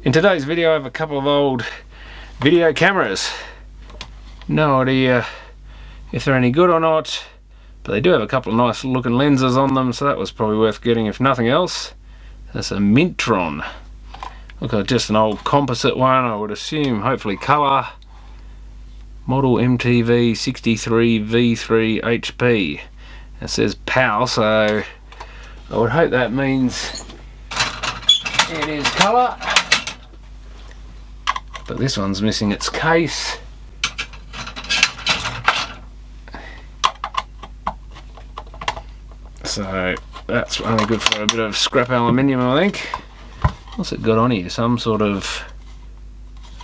In today's video I have a couple of old video cameras. No idea if they're any good or not, but they do have a couple of nice looking lenses on them, so that was probably worth getting if nothing else. That's a Mintron. Look like just an old composite one, I would assume, hopefully colour. Model MTV63 V3 HP. It says PAL, so I would hope that means it is colour. But this one's missing its case. So that's only good for a bit of scrap aluminium, I think. What's it got on here? Some sort of...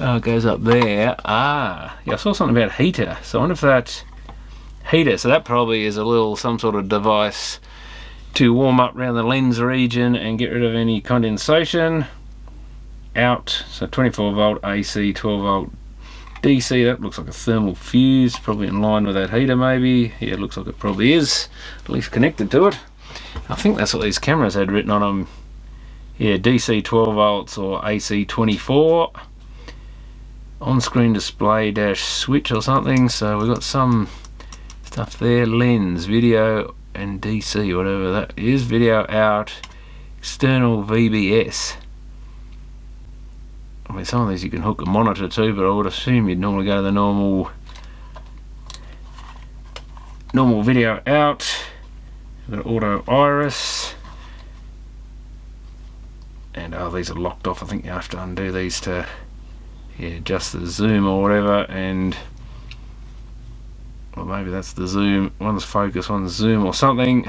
oh, it goes up there. Ah, yeah, I saw something about heater. So I wonder if that heater, so that probably is a little, some sort of device to warm up around the lens region and get rid of any condensation. Out, so 24 volt AC, 12 volt DC. That looks like a thermal fuse, probably in line with that heater maybe. Yeah, it looks like it probably is, at least connected to it. I think that's what these cameras had written on them. Yeah, DC 12 volts or AC 24. On-screen display dash switch or something. So we've got some stuff there. Lens, video and DC, whatever that is. Video out, external VBS. I mean, some of these you can hook a monitor to, but I would assume you'd normally go to the normal video out. We've got auto iris, and oh, these are locked off. I think you have to undo these to adjust the zoom or whatever. And well, maybe that's the zoom. One's focus, one's zoom or something.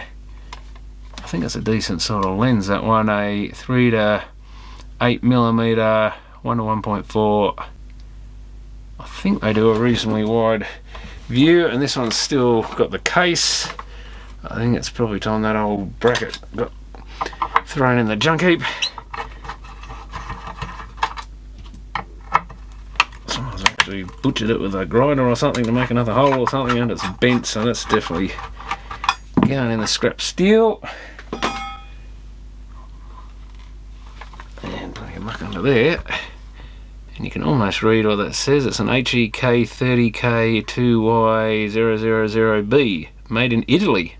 I think that's a decent sort of lens. That one, a 3 to 8 millimeter. 1 to 1.4. I think they do a reasonably wide view, and this one's still got the case. I think it's probably time that old bracket got thrown in the junk heap. Someone's actually butchered it with a grinder or something to make another hole or something, and it's bent, so that's definitely going in the scrap steel. And plenty of muck under there. And you can almost read what that says. It's an HEK30K2Y000B, made in Italy.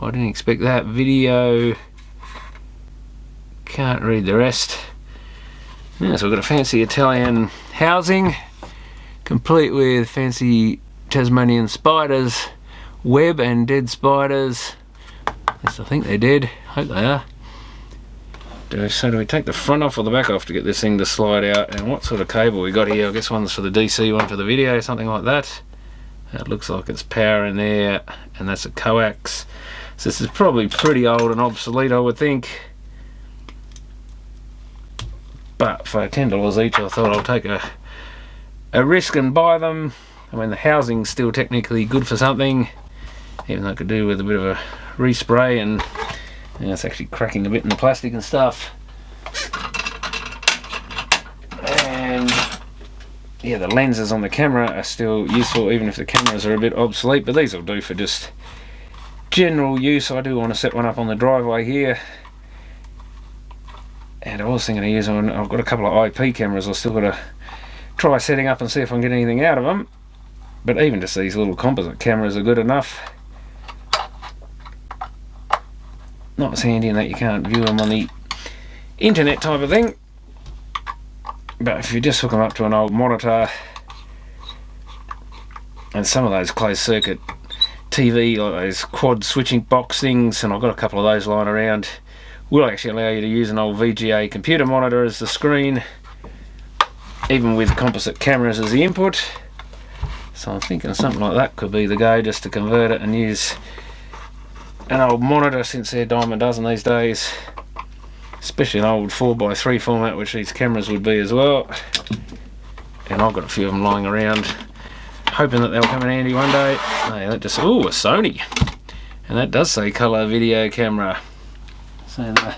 I didn't expect that. Video, can't read the rest. Yeah, so we've got a fancy Italian housing, complete with fancy Tasmanian spiders, web and dead spiders. Yes, I think they're dead. Hope they are. So do we take the front off or the back off to get this thing to slide out? And what sort of cable we got here? I guess one's for the DC, one for the video, something like that. It looks like it's power in there, and that's a coax. So this is probably pretty old and obsolete, I would think. But for $10 each, I thought I'll take a risk and buy them. I mean, the housing's still technically good for something, even though it could do with a bit of a respray, and yeah, it's actually cracking a bit in the plastic and stuff. And yeah, the lenses on the camera are still useful, even if the cameras are a bit obsolete, but these will do for just general use. I do want to set one up on the driveway here, and I was thinking of using one. I've got a couple of IP cameras I've still got to try setting up and see if I can get anything out of them, but even just these little composite cameras are good enough. Not as handy in that you can't view them on the internet type of thing, but if you just hook them up to an old monitor, and some of those closed circuit TV, like those quad switching box things, and I've got a couple of those lying around, will actually allow you to use an old VGA computer monitor as the screen, even with composite cameras as the input. So I'm thinking something like that could be the go, just to convert it and use an old monitor, since they're dime a dozen these days, especially an old 4x3 format, which these cameras would be as well. And I've got a few of them lying around, hoping that they'll come in handy one day. Hey, that just, ooh, a Sony, and that does say colour video camera. So the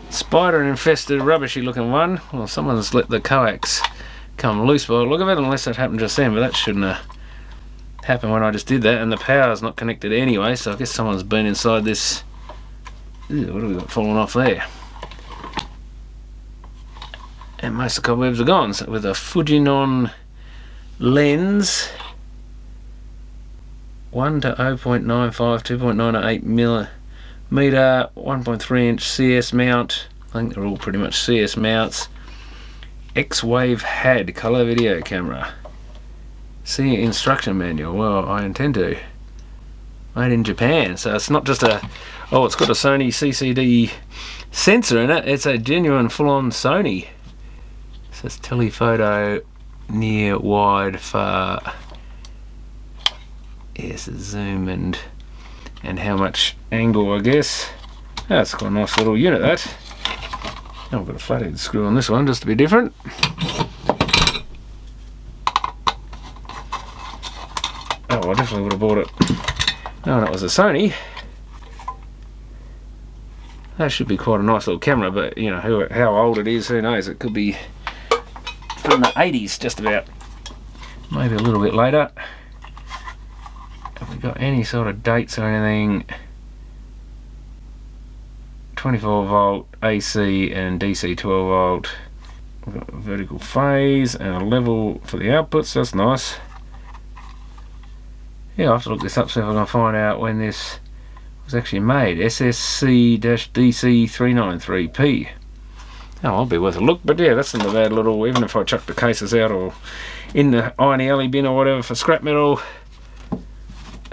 spider infested rubbishy looking one, well, someone's let the coax come loose by the look of it, unless that happened just then, but that shouldn't have happened when I just did that, and the power's not connected anyway, so I guess someone's been inside this. Ew, what have we got falling off there? and most of the cobwebs are gone. So with a Fujinon lens, 1 to 0.95, 2.98 millimeter, 1.3 inch CS mount. I think they're all pretty much CS mounts. X-Wave HAD color video camera. See instruction manual. Well, I intend to. Made in Japan, so it's not just a, oh, it's got a Sony CCD sensor in it, it's a genuine full-on Sony. So it's telephoto, near, wide, far. Yes, zoom and how much angle, I guess. That's quite a nice little unit, that. I've got a flathead screw on this one just to be different. Oh, I definitely would have bought it. Oh, that was a Sony. That should be quite a nice little camera, but you know how old it is, who knows? It could be from the 80s, just about. Maybe a little bit later. Have we got any sort of dates or anything? 24 volt AC and DC 12 volt. We've got a vertical phase and a level for the outputs, that's nice. Yeah, I'll have to look this up, see if I can find out when this was actually made. SSC-DC393P. Oh, I'll be worth a look, but yeah, that's not a bad little, even if I chuck the cases out or in the iron alley bin or whatever for scrap metal.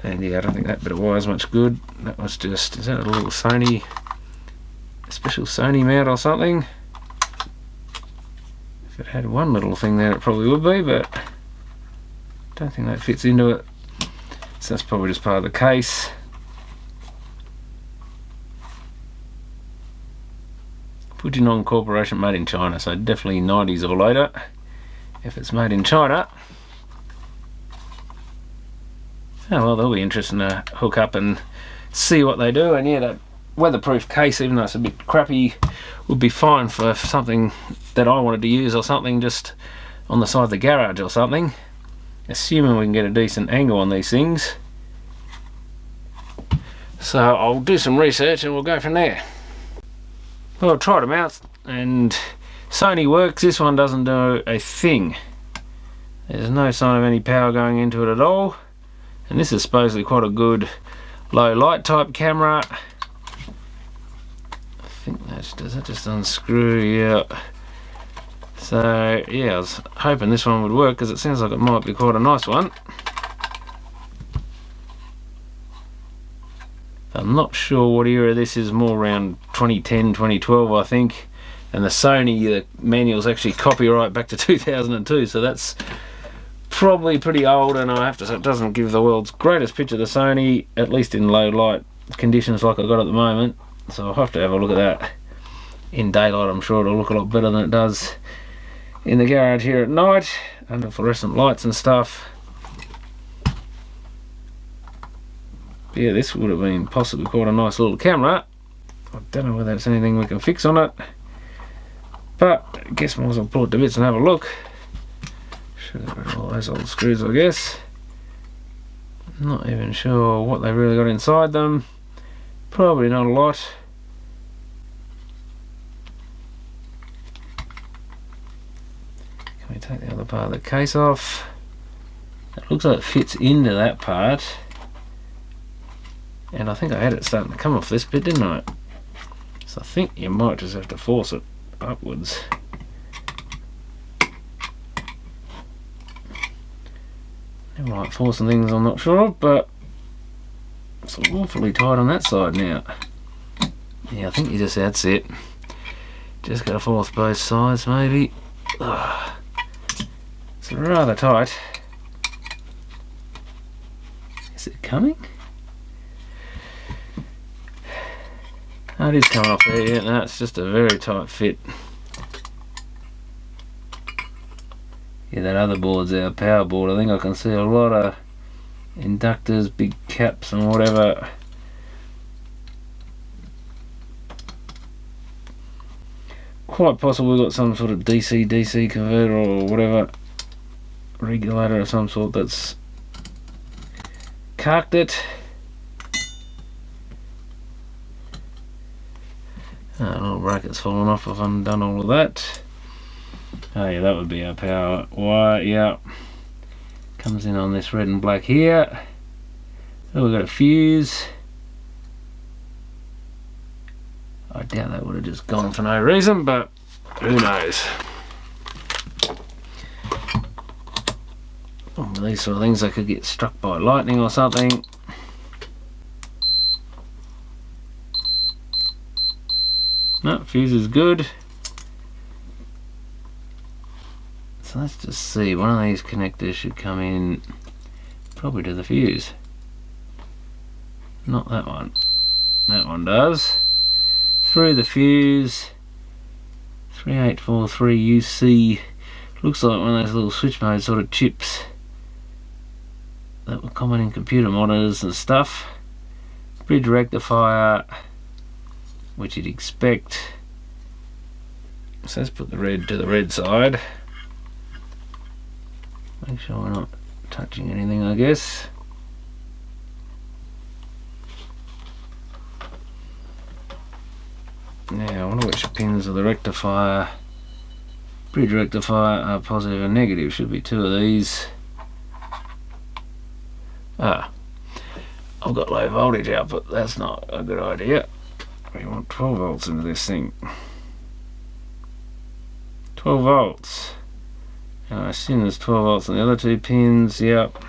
And yeah, I don't think that bit of wire is much good. That was just, is that a little Sony, a special Sony mount or something? If it had one little thing there, it probably would be, but I don't think that fits into it. So that's probably just part of the case. Fujinon Corporation, made in China, so definitely 90s or later if it's made in China. Oh well, that'll be interesting to hook up and see what they do. And yeah, that weatherproof case, even though it's a bit crappy, would be fine for something that I wanted to use, or something just on the side of the garage or something, assuming we can get a decent angle on these things. So I'll do some research and we'll go from there. Well, I've tried them out and Sony works. This one doesn't do a thing. There's no sign of any power going into it at all, and this is supposedly quite a good low light type camera. I think that's, does that just unscrew? Yeah. So yeah, I was hoping this one would work because it seems like it might be quite a nice one. I'm not sure what era this is, more around 2010, 2012 I think. And the Sony, the manual's actually copyright back to 2002, so that's probably pretty old, and I have to say it doesn't give the world's greatest picture of the Sony, at least in low light conditions like I've got at the moment. So I'll have to have a look at that. In daylight I'm sure it'll look a lot better than it does in the garage here at night, under fluorescent lights and stuff. But yeah, this would have been possibly quite a nice little camera. I don't know whether there's anything we can fix on it, but I guess I might as well pull it to bits and have a look. Should have got rid of all those old screws, I guess. Not even sure what they really got inside them. Probably not a lot. Can we take the other part of the case off? It looks like it fits into that part. And I think I had it starting to come off this bit, didn't I? So I think you might just have to force it upwards. Never like forcing things I'm not sure of, but it's awfully tight on that side now. Yeah, I think you just, that's it. Just got to force both sides maybe. Ugh. It's rather tight. Is it coming? Oh, it is coming off there, yeah, no, it's just a very tight fit. Yeah, that other board's our power board. I think I can see a lot of inductors, big caps and whatever. Quite possible we've got some sort of DC converter or whatever, regulator of some sort that's carked it. Little bracket's fallen off. I've undone all of that. Oh yeah, that would be our power wire, yeah. Comes in on this red and black here. Oh, we've got a fuse. I doubt that would have just gone for no reason, but who knows. Oh, these sort of things, they could get struck by lightning or something. No, fuse is good. So let's just see, one of these connectors should come in probably to the fuse. Not that one. That one does. Through the fuse. 3843 UC. Looks like one of those little switch mode sort of chips that were common in computer monitors and stuff. Bridge rectifier, which you'd expect. So let's put the red to the red side. Make sure we're not touching anything, I guess. Now, I wonder which pins of the rectifier. Bridge rectifier are positive and negative. Should be two of these. Ah, I've got low voltage output. That's not a good idea. We want 12 volts into this thing. 12 volts. And I assume there's 12 volts on the other two pins. Yep.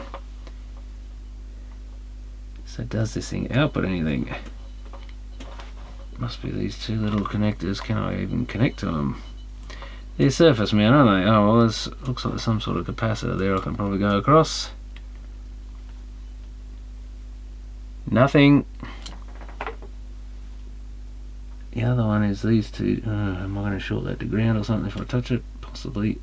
So does this thing output anything? Must be these two little connectors. Can I even connect to them? They're surface mount, aren't they? Oh well, there's, looks like there's some sort of capacitor there I can probably go across. Nothing. The other one is these two. Am I going to short that to ground or something if I touch it? Possibly.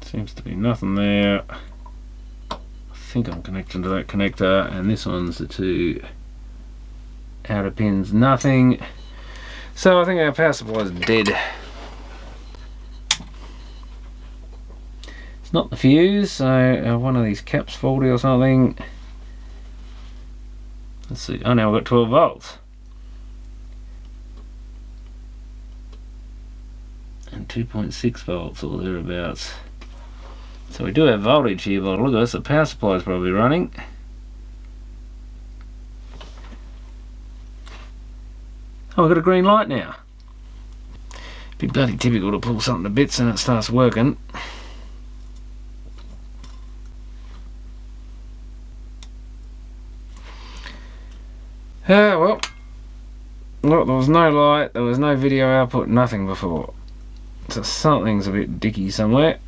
Seems to be nothing there. I think I'm connecting to that connector, and this one's the two outer pins. Nothing. So I think our power supply is dead. It's not the fuse, so one of these caps faulty or something. Let's see. Oh, now we've got 12 volts. And 2.6 volts or thereabouts. So we do have voltage here, but look at this, the power supply is probably running. Oh, we've got a green light now. Be bloody typical to pull something to bits and it starts working. Well, look, there was no light, there was no video output, nothing before. So something's a bit dicky somewhere.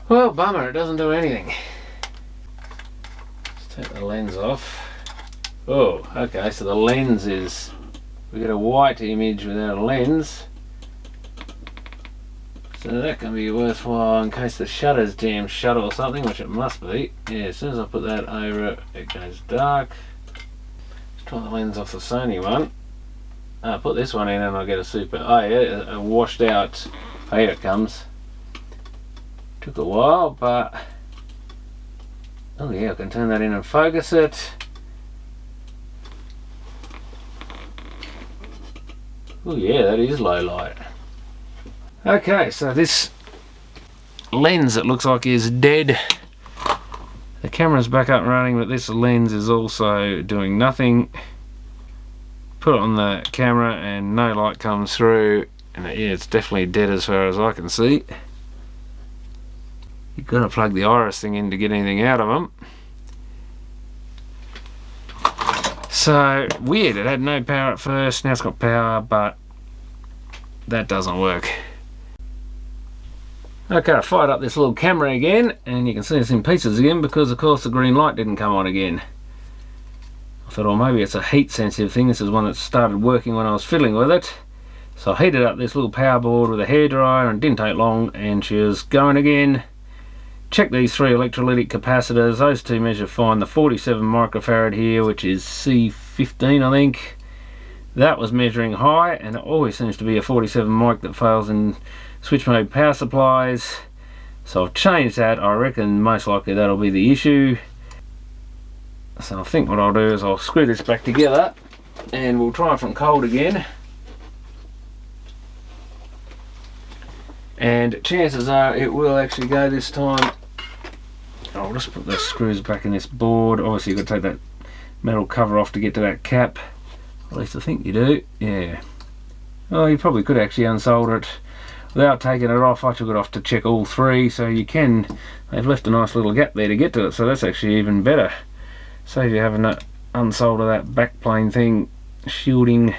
Well, bummer, it doesn't do anything. Let's take the lens off. Oh, okay, so the lens is... we get a white image without a lens. So that can be worthwhile in case the shutter's jammed shut or something, which it must be. Yeah, as soon as I put that over it, it goes dark. Let's try the lens off the Sony one. Put this one in and I'll get a super... oh yeah, a washed out... oh, here it comes. Took a while, but oh yeah, I can turn that in and focus it. Oh yeah, that is low light. Okay, so this lens, it looks like, is dead. The camera's back up and running, but this lens is also doing nothing. Put it on the camera and no light comes through, and yeah, it's definitely dead as far as I can see. You've got to plug the iris thing in to get anything out of them. So, weird, it had no power at first, now it's got power, but that doesn't work. Okay, I fired up this little camera again, and you can see it's in pieces again because of course the green light didn't come on again. I thought, oh, maybe it's a heat sensitive thing. This is one that started working when I was fiddling with it. So I heated up this little power board with a hairdryer, and it didn't take long, and she was going again. Check these three electrolytic capacitors. Those two measure fine. The 47 microfarad here, which is C15 I think, that was measuring high, and it always seems to be a 47 mic that fails in switch mode power supplies. So I've changed that. I reckon most likely that'll be the issue. So I think what I'll do is I'll screw this back together and we'll try it from cold again. And chances are it will actually go this time. I'll just put the screws back in this board. Obviously you've got to take that metal cover off to get to that cap. At least I think you do. Yeah. Oh, you probably could actually unsolder it without taking it off. I took it off to check all three, so you can. They've left a nice little gap there to get to it, so that's actually even better. Save you having to unsolder that back plane thing, shielding.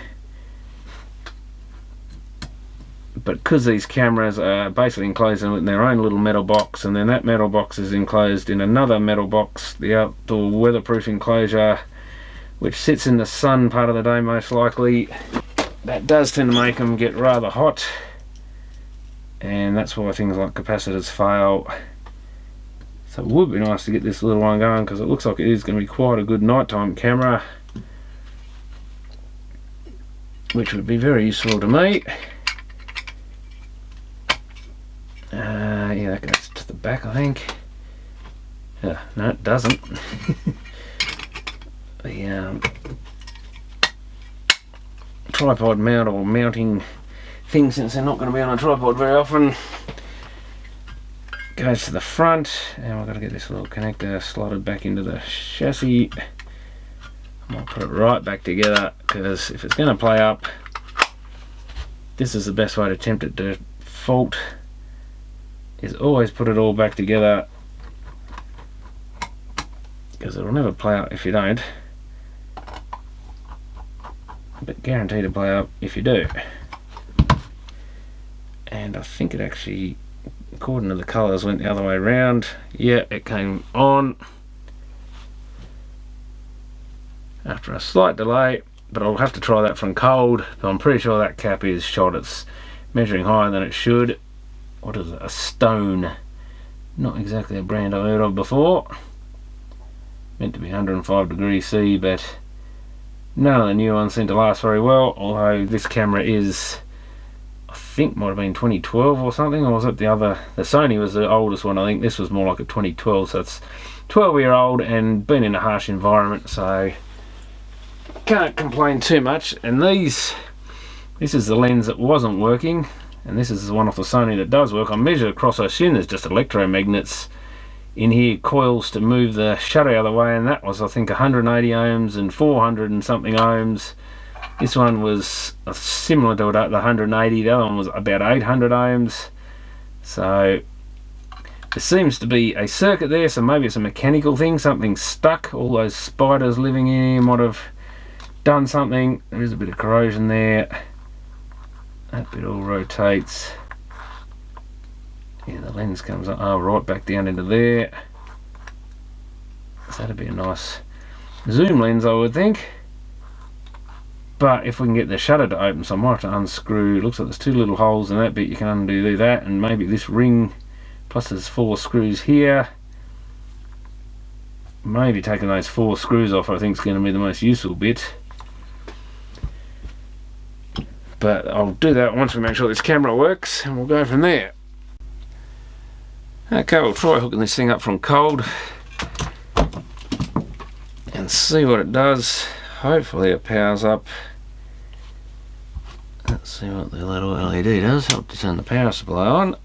But because these cameras are basically enclosed in their own little metal box, and then that metal box is enclosed in another metal box, the outdoor weatherproof enclosure, which sits in the sun part of the day most likely, that does tend to make them get rather hot, and that's why things like capacitors fail. So it would be nice to get this little one going, because it looks like it is going to be quite a good nighttime camera, which would be very useful to me. Yeah, that goes to the back, I think. No, it doesn't. The tripod mount or mounting thing, since they're not going to be on a tripod very often, goes to the front, and we've got to get this little connector slotted back into the chassis. I might put it right back together, because if it's going to play up, this is the best way to tempt it to fault, is always put it all back together, because it'll never play up if you don't, but guaranteed to play up if you do. And I think it actually, according to the colours, went the other way around. Yeah, it came on after a slight delay, but I'll have to try that from cold. But I'm pretty sure that cap is shot. It's measuring higher than it should. What is it? A Stone. Not exactly a brand I've heard of before. Meant to be 105 degrees C, but none of the new ones seem to last very well. Although this camera is, I think, might have been 2012 or something, or was it the other? The Sony was the oldest one. I think this was more like a 2012, so it's 12-year-old and been in a harsh environment, so can't complain too much. And this is the lens that wasn't working, and this is the one off the Sony that does work. I measured across, I assume there's just electromagnets in here, coils to move the shutter out of the way, and that was, I think, 180 ohms and 400 and something ohms. This one was similar to the 180, the other one was about 800 ohms. So there seems to be a circuit there, so maybe it's a mechanical thing, something stuck. All those spiders living in here might have done something. There is a bit of corrosion there. That bit all rotates. Yeah, the lens comes up, right back down into there. So that'd be a nice zoom lens, I would think. But if we can get the shutter to open, so I might have to unscrew. It looks like there's two little holes in that bit. You can undo that, and maybe this ring, plus there's 4 screws here. Maybe taking those 4 screws off, I think, is going to be the most useful bit. But I'll do that once we make sure this camera works, and we'll go from there. Okay, we'll try hooking this thing up from cold and see what it does. Hopefully it powers up. Let's see what the little LED does. Help to turn the power supply on.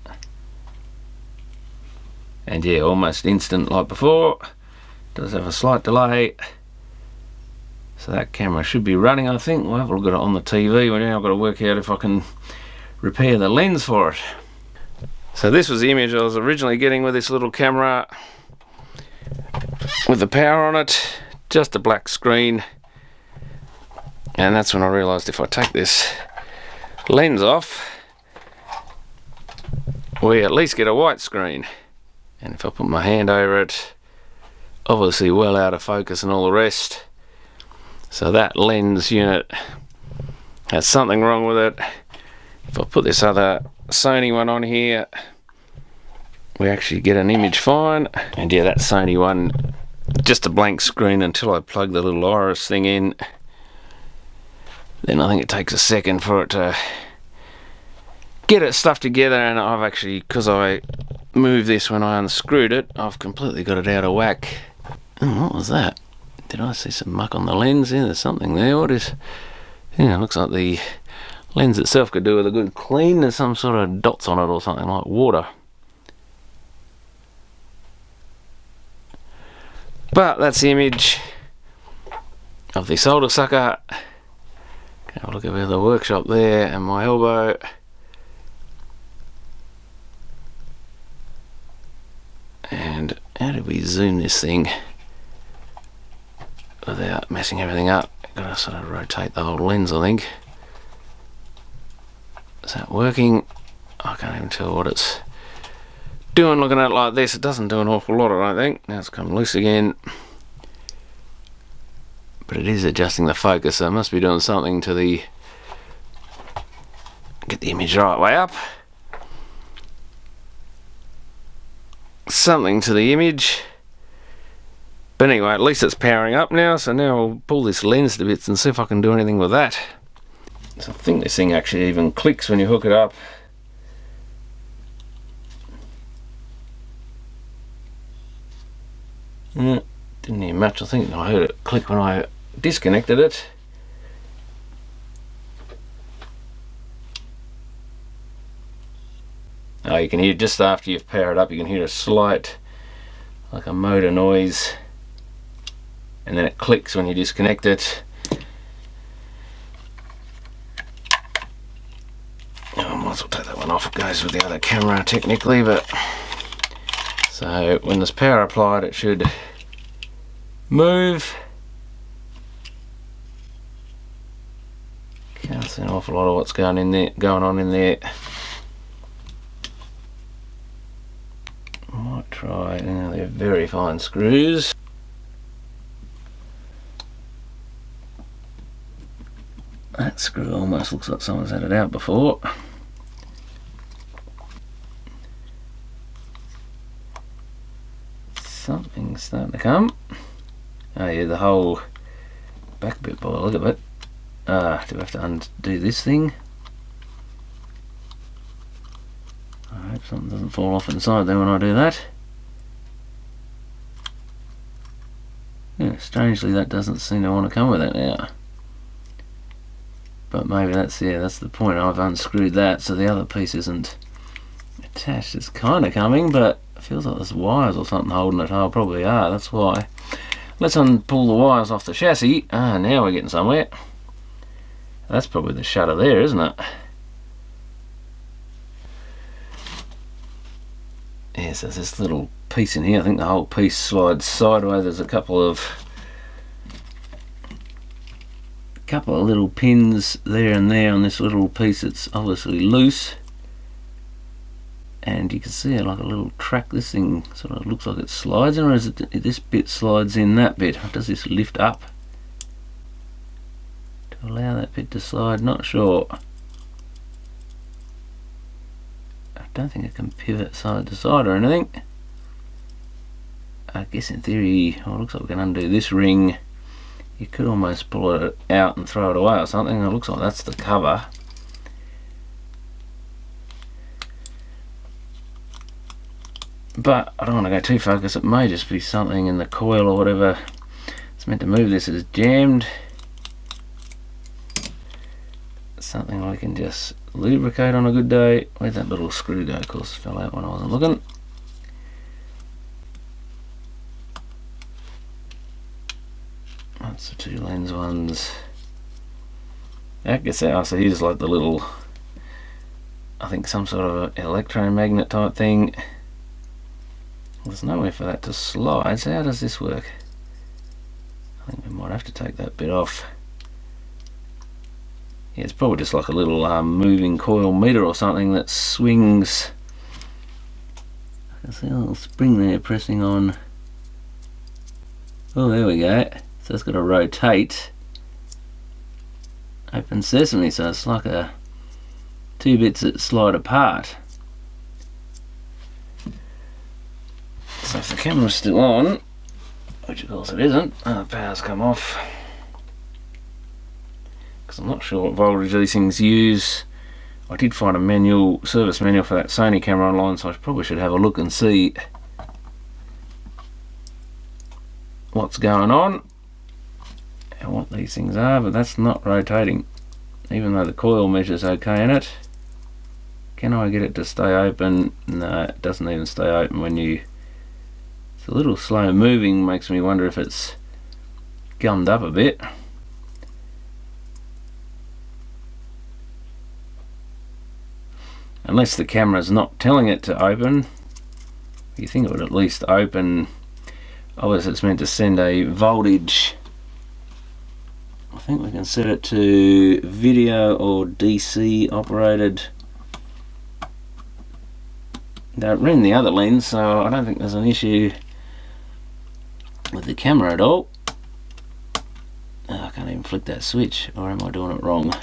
And yeah, almost instant like before. Does have a slight delay. So that camera should be running, I think. We'll have a look at it on the TV. Well, now I've got to work out if I can repair the lens for it. So this was the image I was originally getting with this little camera, with the power on it, just a black screen. And that's when I realised if I take this lens off, we at least get a white screen. And if I put my hand over it, obviously well out of focus and all the rest. So that lens unit has something wrong with it. If I put this other Sony one on here, we actually get an image fine. And yeah, that Sony one, just a blank screen until I plug the little iris thing in. Then I think it takes a second for it to get its stuff together. And I've actually, because move this when I unscrewed it. I've completely got it out of whack. Oh, what was that? Did I see some muck on the lens? Yeah, there's something there. What is... Yeah, it looks like the lens itself could do with a good clean. There's some sort of dots on it or something like water. But that's the image of the solder sucker. Have a look at the workshop there and my elbow. And how do we zoom this thing without messing everything up? Gotta sort of rotate the whole lens, I think. Is that working? I can't even tell what it's doing looking at it like this. It doesn't do an awful lot, I don't think. Now it's come loose again. But it is adjusting the focus, so it must be doing something to the... Get the image the right way up. Something to the image. But anyway, at least it's powering up now, so now I'll pull this lens to bits and see if I can do anything with that. So I think this thing actually even clicks when you hook it up. Didn't hear much. I think I heard it click when I disconnected it. Oh, you can hear just after you've powered up, you can hear a slight, like a motor noise, and then it clicks when you disconnect it. Oh, I might as well take that one off. It goes with the other camera technically, but so when there's power applied, it should move. Can't see an awful lot of what's going on in there. Might try. Now they're very fine screws. That screw almost looks like someone's had it out before. Something's starting to come. Oh yeah, the whole back bit by the look of it. Do I have to undo this thing? I hope something doesn't fall off inside there when I do that. Yeah, strangely that doesn't seem to want to come with it now. But maybe that's, yeah, that's the point. I've unscrewed that so the other piece isn't attached. It's kind of coming, but it feels like there's wires or something holding it. Oh, probably are, that's why. Let's unpull the wires off the chassis. Ah, now we're getting somewhere. That's probably the shutter there, isn't it? Yes, there's this little piece in here. I think the whole piece slides sideways. There's a couple of little pins there and there on this little piece that's obviously loose. And you can see like a little track. This thing sort of looks like it slides in, or is it this bit slides in that bit? Does this lift up to allow that bit to slide? Not sure. I don't think it can pivot side to side or anything. I guess in theory, well, it looks like we can undo this ring. You could almost pull it out and throw it away or something. It looks like that's the cover. But I don't want to go too far because it may just be something in the coil or whatever it's meant to move this is jammed. Something we can just lubricate on a good day. Where'd that little screw go? Of course it fell out when I wasn't looking. That's the two lens ones. That gets out, so here's like the little, I think some sort of electromagnet type thing. There's nowhere for that to slide, so how does this work? I think we might have to take that bit off. Yeah, it's probably just like a little moving coil meter or something that swings. I can see a little spring there pressing on. Oh, there we go. So it's got to rotate. Open sesame, so it's like two bits that slide apart. So if the camera's still on, which of course it isn't, the power's come off. Because I'm not sure what voltage these things use I did find a service manual for that Sony camera online, so I probably should have a look and see what's going on and what these things are. But that's not rotating, even though the coil measure's okay in it. Can I get it to stay open? No, it doesn't even stay open when you... It's a little slow moving, makes me wonder if it's gummed up a bit. Unless the camera's not telling it to open. You think it would at least open. Obviously it's meant to send a voltage. I think we can set it to video or DC operated. Don't ring the other lens, so I don't think there's an issue with the camera at all. Oh, I can't even flick that switch, or am I doing it wrong?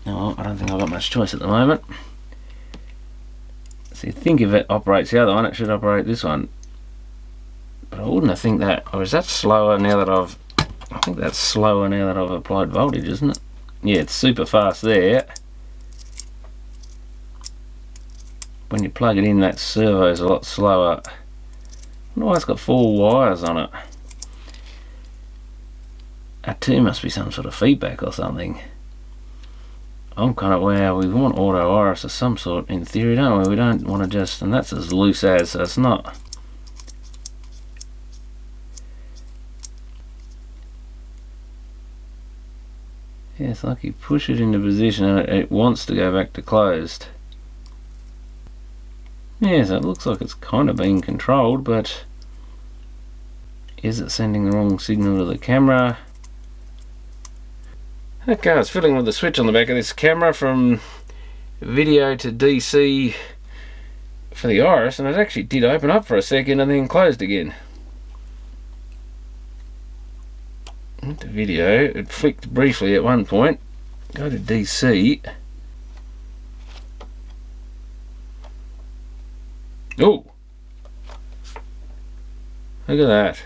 No, I don't think I've got much choice at the moment. So you think if it operates the other one, it should operate this one. But I wouldn't have think that, or is that slower now that I think that's slower now that I've applied voltage, isn't it? Yeah, it's super fast there. When you plug it in, that servo's a lot slower. I wonder why it's got 4 wires on it. That too must be some sort of feedback or something. I'm kind of, wow, we want auto iris of some sort in theory, don't we? We don't want to just, and that's as loose as, so it's not. Yeah, it's like you push it into position and it wants to go back to closed. Yeah, so it looks like it's kind of being controlled, but is it sending the wrong signal to the camera? Okay, I was fiddling with the switch on the back of this camera from video to DC for the iris, and it actually did open up for a second and then closed again. The video, it flicked briefly at one point. Go to DC. Oh! Look at that.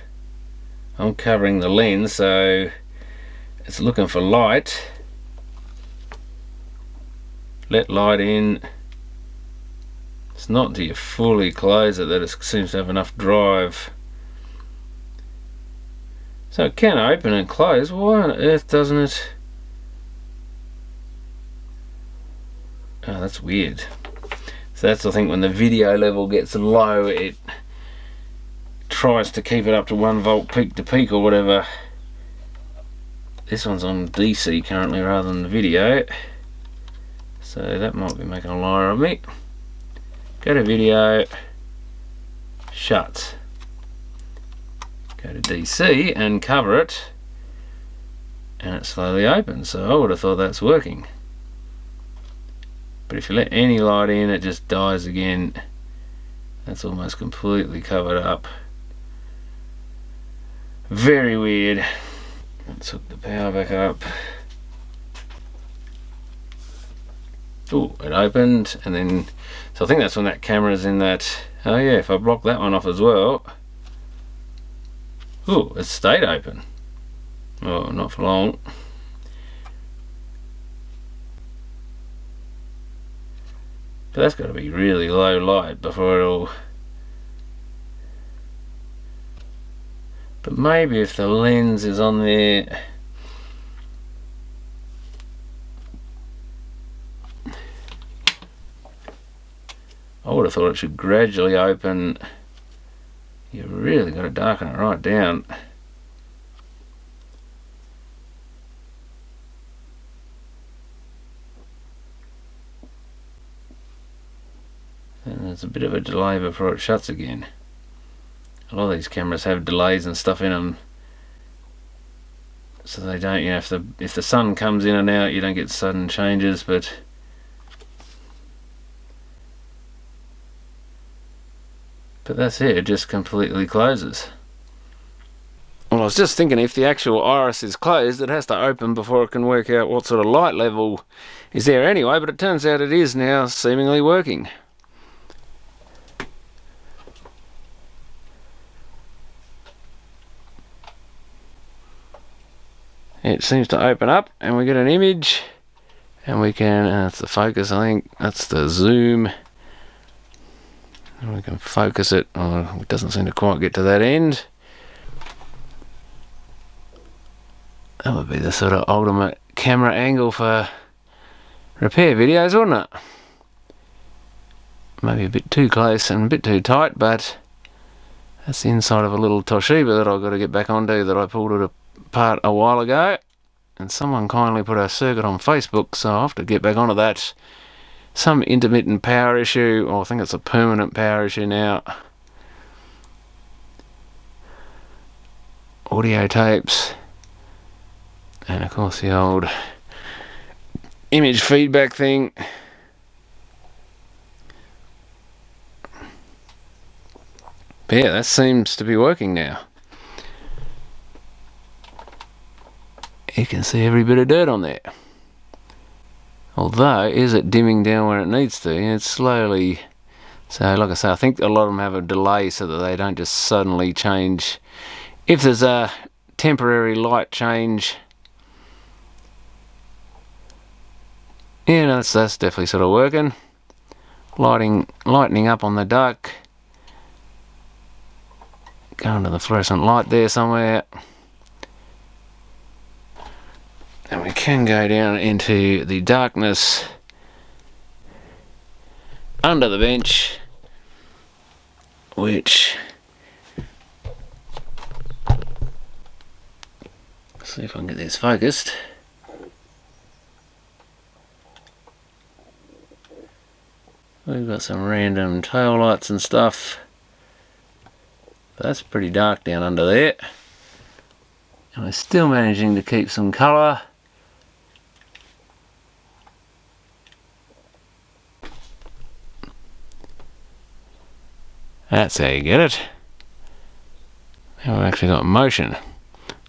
I'm covering the lens, so it's looking for light. Let light in. It's not until you fully close it that it seems to have enough drive. So it can open and close. Why on earth doesn't it? Oh, that's weird. So that's, I think, when the video level gets low, it tries to keep it up to 1 volt peak to peak or whatever. This one's on DC currently rather than the video, so that might be making a liar of me. Go to video, shut. Go to DC and cover it, and it slowly opens. So I would have thought that's working. But if you let any light in, it just dies again. That's almost completely covered up. Very weird. Let's hook the power back up. Oh, it opened, and then, so I think that's when that camera's in that. Oh yeah, if I block that one off as well. Oh, it stayed open. Oh, not for long. But that's got to be really low light before it'll. But maybe if the lens is on there. I would have thought it should gradually open. You've really got to darken it right down. And there's a bit of a delay before it shuts again. A lot of these cameras have delays and stuff in them, so they don't, you know, if the sun comes in and out, you don't get sudden changes. But that's it, it just completely closes. Well, I was just thinking, if the actual iris is closed, it has to open before it can work out what sort of light level is there anyway, but it turns out it is now seemingly working. it seems to open up and we get an image, and we can, that's the focus, I think, that's the zoom, and we can focus it. Oh, it doesn't seem to quite get to that end. That would be the sort of ultimate camera angle for repair videos, wouldn't it? Maybe a bit too close and a bit too tight, but that's the inside of a little Toshiba that I've got to get back onto, that I pulled it apart a while ago, and someone kindly put a circuit on Facebook, so I'll have to get back onto that. Some intermittent power issue, or I think it's a permanent power issue now. Audio tapes, and of course the old image feedback thing. But yeah, that seems to be working now. You can see every bit of dirt on there. Although, is it dimming down where it needs to? It's slowly. So like I say, I think a lot of them have a delay so that they don't just suddenly change. If there's a temporary light change, yeah, no, that's definitely sort of working. Lightening up on the dark. Going to the fluorescent light there somewhere. And we can go down into the darkness under the bench, which, see if I can get this focused. We've got some random tail lights and stuff. That's pretty dark down under there. And we're still managing to keep some colour. That's how you get it. Now we've actually got motion.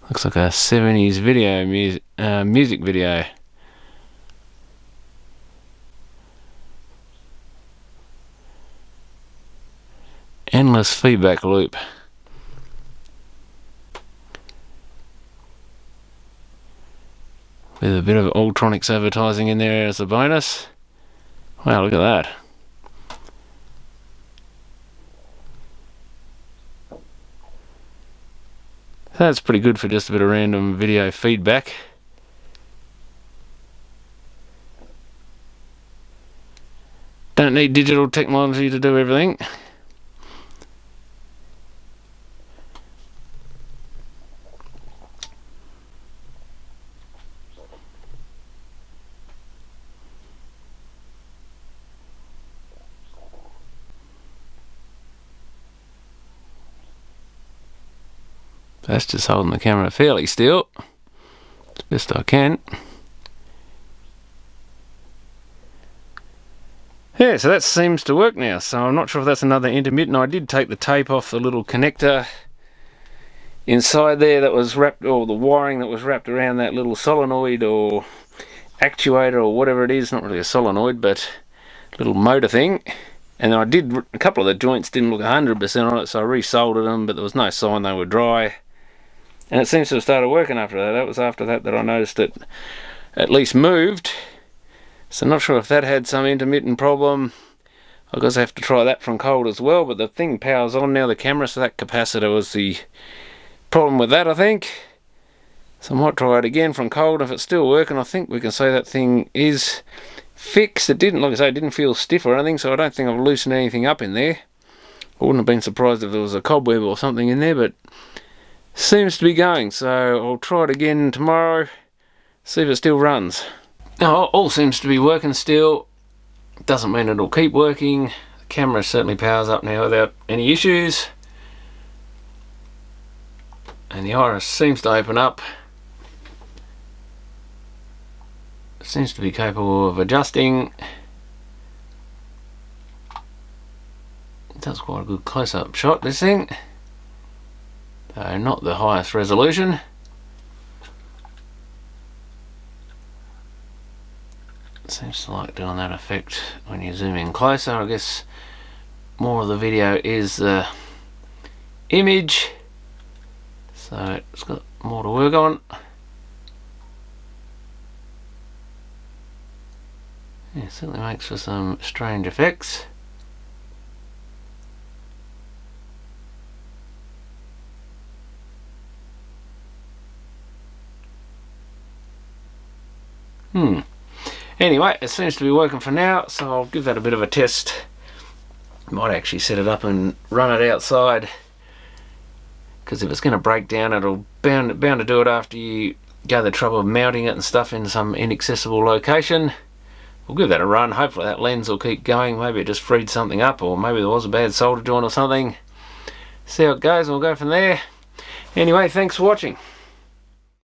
Looks like a 70s video music video. Endless feedback loop. With a bit of Ultronics advertising in there as a bonus. Wow, look at that. That's pretty good for just a bit of random video feedback. Don't need digital technology to do everything. That's just holding the camera fairly still, as best I can. Yeah, so that seems to work now, so I'm not sure if that's another intermittent. I did take the tape off the little connector inside there that was wrapped, or the wiring that was wrapped around that little solenoid or actuator or whatever it is, not really a solenoid, but little motor thing. And I did, a couple of the joints didn't look 100% on it, so I resoldered them, but there was no sign they were dry. And it seems to have started working after that. That was after that I noticed it at least moved. So I'm not sure if that had some intermittent problem. I guess I have to try that from cold as well, but the thing powers on now, the camera, so that capacitor was the problem with that, I think. So I might try it again from cold. If it's still working, I think we can say that thing is fixed. It didn't, like I say, it didn't feel stiff or anything, so I don't think I've loosened anything up in there. I wouldn't have been surprised if there was a cobweb or something in there, but seems to be going, so I'll try it again tomorrow, see if it still runs. Now, all seems to be working still. Doesn't mean it'll keep working. The camera certainly powers up now without any issues. And the iris seems to open up. It seems to be capable of adjusting. It does quite a good close-up shot, this thing. Though not the highest resolution. It seems to like doing that effect when you zoom in closer. I guess more of the video is the image, so it's got more to work on. Yeah, certainly makes for some strange effects. Anyway, it seems to be working for now, so I'll give that a bit of a test. Might actually set it up and run it outside, because if it's going to break down, it'll bound to do it after you go the trouble of mounting it and stuff in some inaccessible location. We'll give that a run. Hopefully that lens will keep going. Maybe it just freed something up, or maybe there was a bad solder joint or something. See how it goes and we'll go from there. Anyway, thanks for watching.